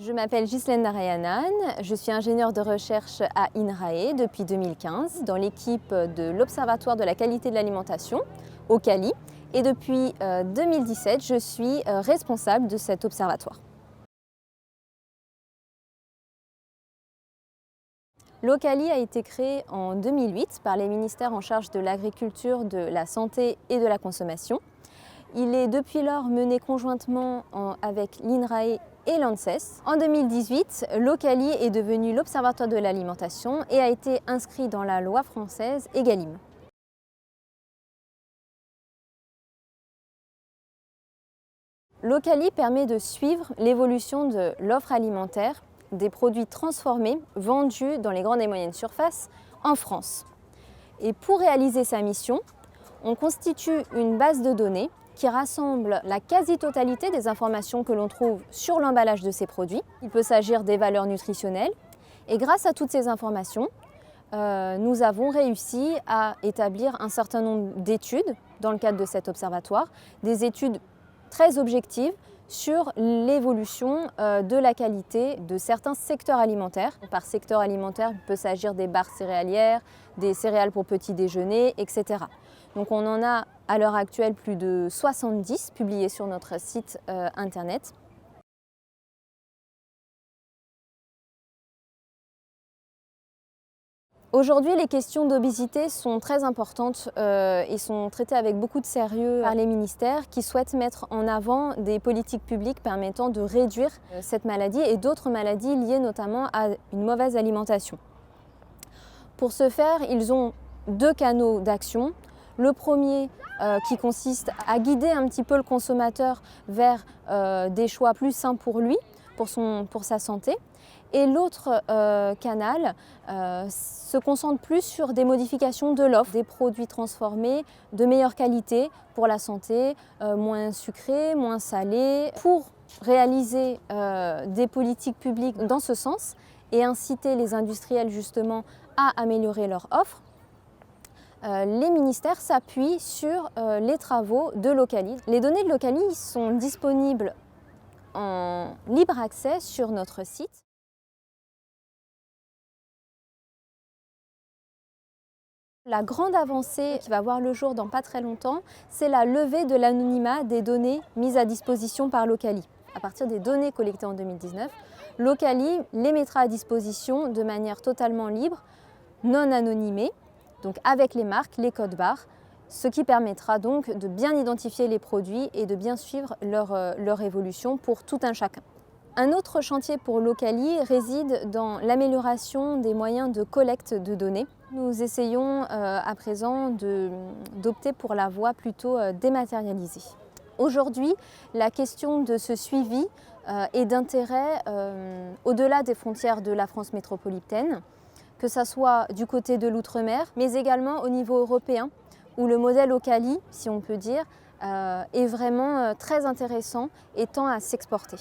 Je m'appelle Ghislaine Narayanan, je suis ingénieure de recherche à INRAE depuis 2015 dans l'équipe de l'Observatoire de la qualité de l'alimentation, OQALI, et depuis 2017 je suis responsable de cet observatoire. L'OQALI a été créé en 2008 par les ministères en charge de l'agriculture, de la santé et de la consommation. Il est depuis lors mené conjointement avec l'INRAE et l'ANSES. En 2018, l'OQALI est devenu l'Observatoire de l'alimentation et a été inscrit dans la loi française Egalim. L'OQALI permet de suivre l'évolution de l'offre alimentaire des produits transformés vendus dans les grandes et moyennes surfaces en France. Et pour réaliser sa mission, on constitue une base de données qui rassemble la quasi-totalité des informations que l'on trouve sur l'emballage de ces produits. Il peut s'agir des valeurs nutritionnelles et grâce à toutes ces informations, nous avons réussi à établir un certain nombre d'études dans le cadre de cet observatoire, des études très objectives sur l'évolution de la qualité de certains secteurs alimentaires. Par secteur alimentaire, il peut s'agir des barres céréalières, des céréales pour petit déjeuner, etc. Donc on en a à l'heure actuelle plus de 70 publiés sur notre site internet. Aujourd'hui, les questions d'obésité sont très importantes et sont traitées avec beaucoup de sérieux par les ministères qui souhaitent mettre en avant des politiques publiques permettant de réduire cette maladie et d'autres maladies liées notamment à une mauvaise alimentation. Pour ce faire, ils ont deux canaux d'action. Le premier qui consiste à guider un petit peu le consommateur vers des choix plus sains pour lui, pour sa santé. Et l'autre canal se concentre plus sur des modifications de l'offre, des produits transformés de meilleure qualité pour la santé, moins sucrés, moins salés, pour réaliser des politiques publiques dans ce sens et inciter les industriels justement à améliorer leur offre. Les ministères s'appuient sur les travaux de l'OQALI. Les données de l'OQALI sont disponibles en libre accès sur notre site. La grande avancée qui va voir le jour dans pas très longtemps, c'est la levée de l'anonymat des données mises à disposition par l'OQALI. À partir des données collectées en 2019, l'OQALI les mettra à disposition de manière totalement libre, non anonymée, donc avec les marques, les codes barres, ce qui permettra donc de bien identifier les produits et de bien suivre leur évolution pour tout un chacun. Un autre chantier pour l'OQALI réside dans l'amélioration des moyens de collecte de données. Nous essayons à présent d'opter pour la voie plutôt dématérialisée. Aujourd'hui, la question de ce suivi est d'intérêt au-delà des frontières de la France métropolitaine, que ce soit du côté de l'outre-mer, mais également au niveau européen, où le modèle OQALI, si on peut dire, est vraiment très intéressant et tend à s'exporter.